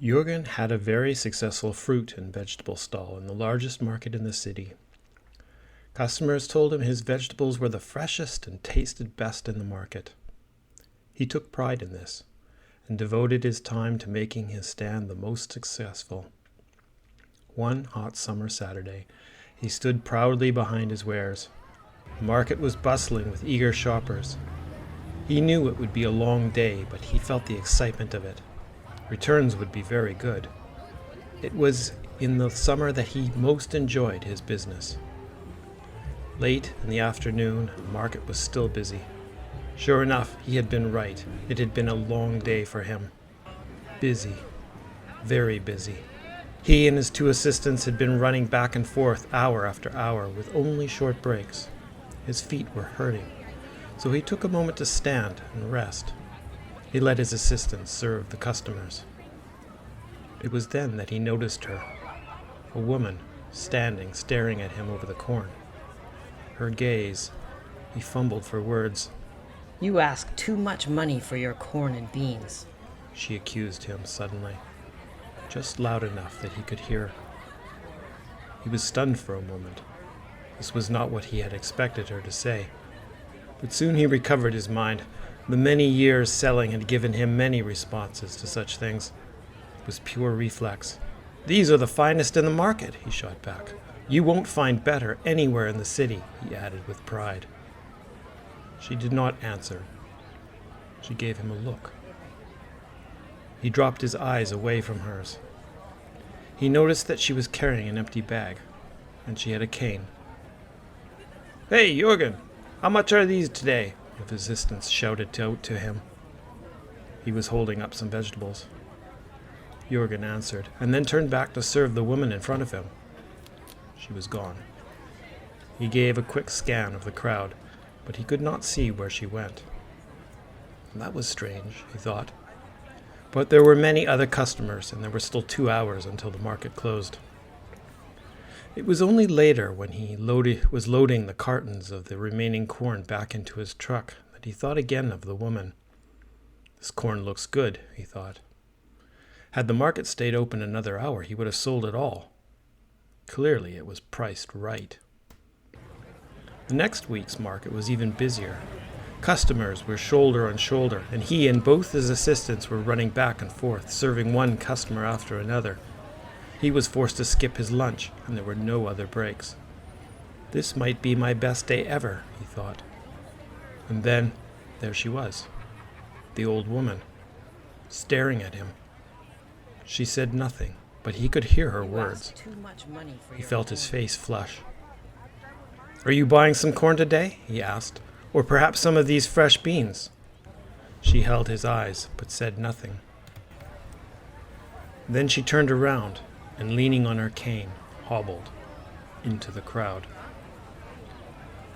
Jürgen had a very successful fruit and vegetable stall in the largest market in the city. Customers told him his vegetables were the freshest and tasted best in the market. He took pride in this and devoted his time to making his stand the most successful. One hot summer Saturday, he stood proudly behind his wares. The market was bustling with eager shoppers. He knew it would be a long day, but he felt the excitement of it. Returns would be very good. It was in the summer that he most enjoyed his business. Late in the afternoon, the market was still busy. Sure enough, he had been right. It had been a long day for him. Busy. Very busy. He and his two assistants had been running back and forth hour after hour with only short breaks. His feet were hurting, so he took a moment to stand and rest. He let his assistants serve the customers. It was then that he noticed her, a woman standing, staring at him over the corn. Her gaze, he fumbled for words. "You ask too much money for your corn and beans," she accused him suddenly, just loud enough that he could hear. He was stunned for a moment. This was not what he had expected her to say. But soon he recovered his mind. The many years selling had given him many responses to such things. It was pure reflex. "These are the finest in the market," he shot back. "You won't find better anywhere in the city," he added with pride. She did not answer. She gave him a look. He dropped his eyes away from hers. He noticed that she was carrying an empty bag, and she had a cane. "Hey, Jürgen, how much are these today?" the assistants shouted out to him. He was holding up some vegetables. Jürgen answered, and then turned back to serve the woman in front of him. She was gone. He gave a quick scan of the crowd, but he could not see where she went. That was strange, he thought. But there were many other customers, and there were still 2 hours until the market closed. It was only later, when he was loading the cartons of the remaining corn back into his truck, that he thought again of the woman. "This corn looks good," he thought. Had the market stayed open another hour, he would have sold it all. Clearly, it was priced right. The next week's market was even busier. Customers were shoulder on shoulder, and he and both his assistants were running back and forth, serving one customer after another. He was forced to skip his lunch, and there were no other breaks. This might be my best day ever, he thought. And then, there she was, the old woman, staring at him. She said nothing, but he could hear her words. He felt his face flush. "Are you buying some corn today?" he asked. "Or perhaps some of these fresh beans?" She held his eyes, but said nothing. Then she turned around, and leaning on her cane, hobbled into the crowd.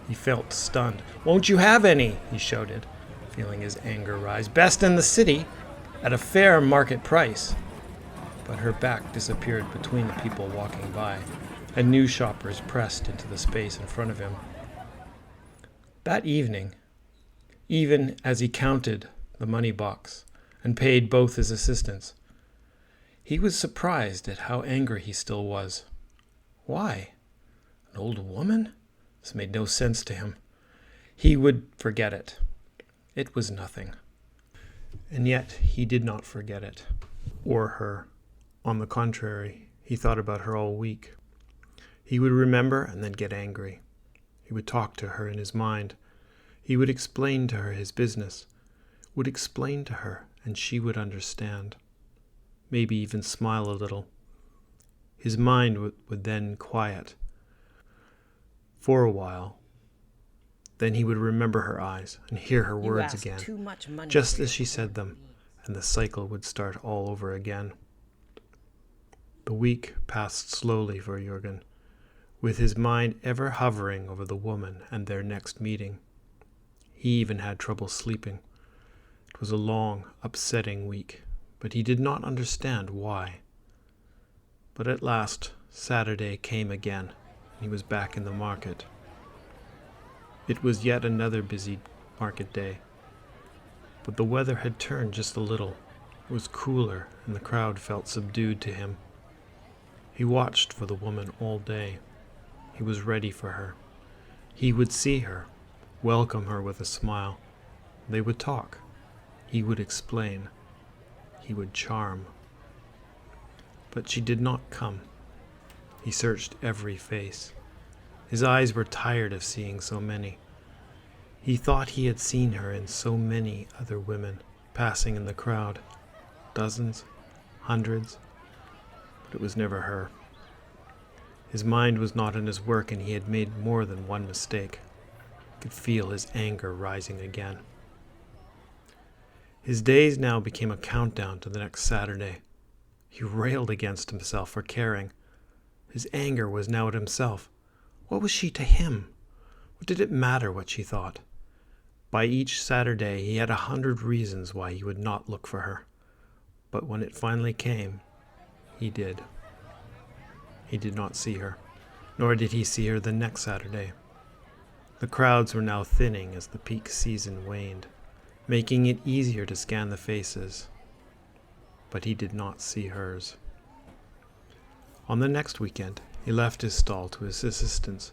He felt stunned. "Won't you have any?" he shouted, feeling his anger rise. "Best in the city, at a fair market price." But her back disappeared between the people walking by, and new shoppers pressed into the space in front of him. That evening, even as he counted the money box and paid both his assistants, he was surprised at how angry he still was. Why? An old woman? This made no sense to him. He would forget it. It was nothing. And yet he did not forget it, or her. On the contrary, he thought about her all week. He would remember and then get angry. He would talk to her in his mind. He would explain to her his business, would explain to her, and she would understand. Maybe even smile a little. His mind would then quiet for a while. Then he would remember her eyes and hear her words again, just as she said them, and the cycle would start all over again. The week passed slowly for Jürgen, with his mind ever hovering over the woman and their next meeting. He even had trouble sleeping. It was a long, upsetting week, but he did not understand why. But at last, Saturday came again, and he was back in the market. It was yet another busy market day, but the weather had turned just a little. It was cooler, and the crowd felt subdued to him. He watched for the woman all day. He was ready for her. He would see her, welcome her with a smile. They would talk. He would explain. He would charm. But she did not come. He searched every face. His eyes were tired of seeing so many. He thought he had seen her in so many other women passing in the crowd. Dozens, hundreds, but it was never her. His mind was not in his work, and he had made more than one mistake. He could feel his anger rising again. His days now became a countdown to the next Saturday. He railed against himself for caring. His anger was now at himself. What was she to him? What did it matter what she thought? By each Saturday he had 100 reasons why he would not look for her. But when it finally came, he did. He did not see her, nor did he see her the next Saturday. The crowds were now thinning as the peak season waned, making it easier to scan the faces. But he did not see hers. On the next weekend, he left his stall to his assistants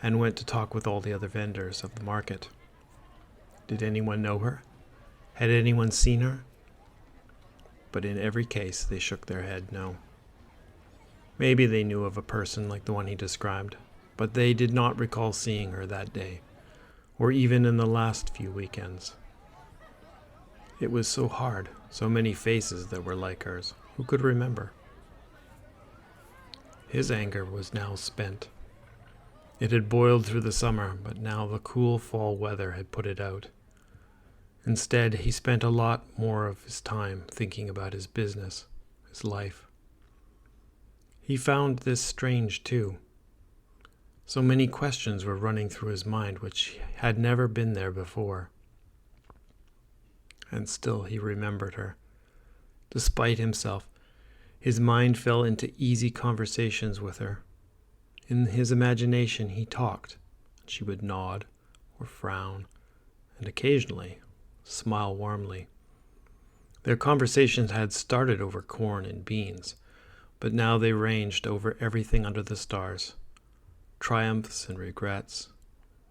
and went to talk with all the other vendors of the market. Did anyone know her? Had anyone seen her? But in every case, they shook their head no. Maybe they knew of a person like the one he described, but they did not recall seeing her that day, or even in the last few weekends. It was so hard, so many faces that were like hers. Who could remember? His anger was now spent. It had boiled through the summer, but now the cool fall weather had put it out. Instead, he spent a lot more of his time thinking about his business, his life. He found this strange, too. So many questions were running through his mind which had never been there before. And still he remembered her. Despite himself, his mind fell into easy conversations with her. In his imagination he talked. She would nod or frown, and occasionally smile warmly. Their conversations had started over corn and beans, but now they ranged over everything under the stars. Triumphs and regrets,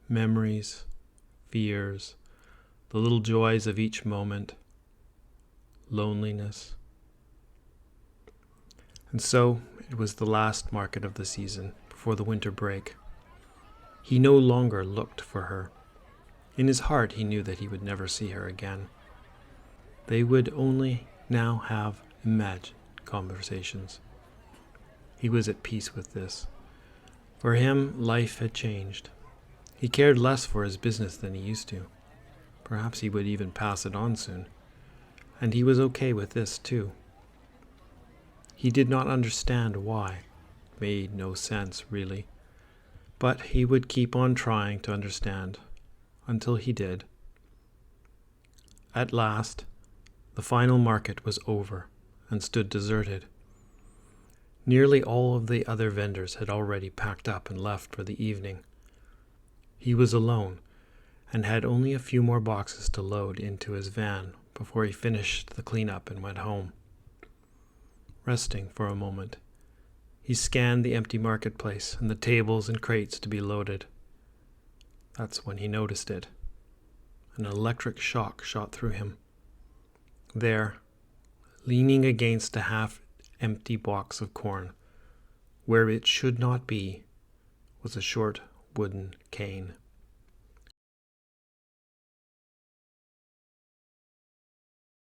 memories, fears, the little joys of each moment, loneliness. And so it was the last market of the season, before the winter break. He no longer looked for her. In his heart he knew that he would never see her again. They would only now have imagined conversations. He was at peace with this. For him, life had changed. He cared less for his business than he used to. Perhaps he would even pass it on soon. And he was okay with this, too. He did not understand why. It made no sense, really. But he would keep on trying to understand, until he did. At last, the final market was over and stood deserted. Nearly all of the other vendors had already packed up and left for the evening. He was alone and had only a few more boxes to load into his van before he finished the cleanup and went home. Resting for a moment, he scanned the empty marketplace and the tables and crates to be loaded. That's when he noticed it. An electric shock shot through him. There, leaning against a half-empty box of corn, where it should not be, was a short wooden cane.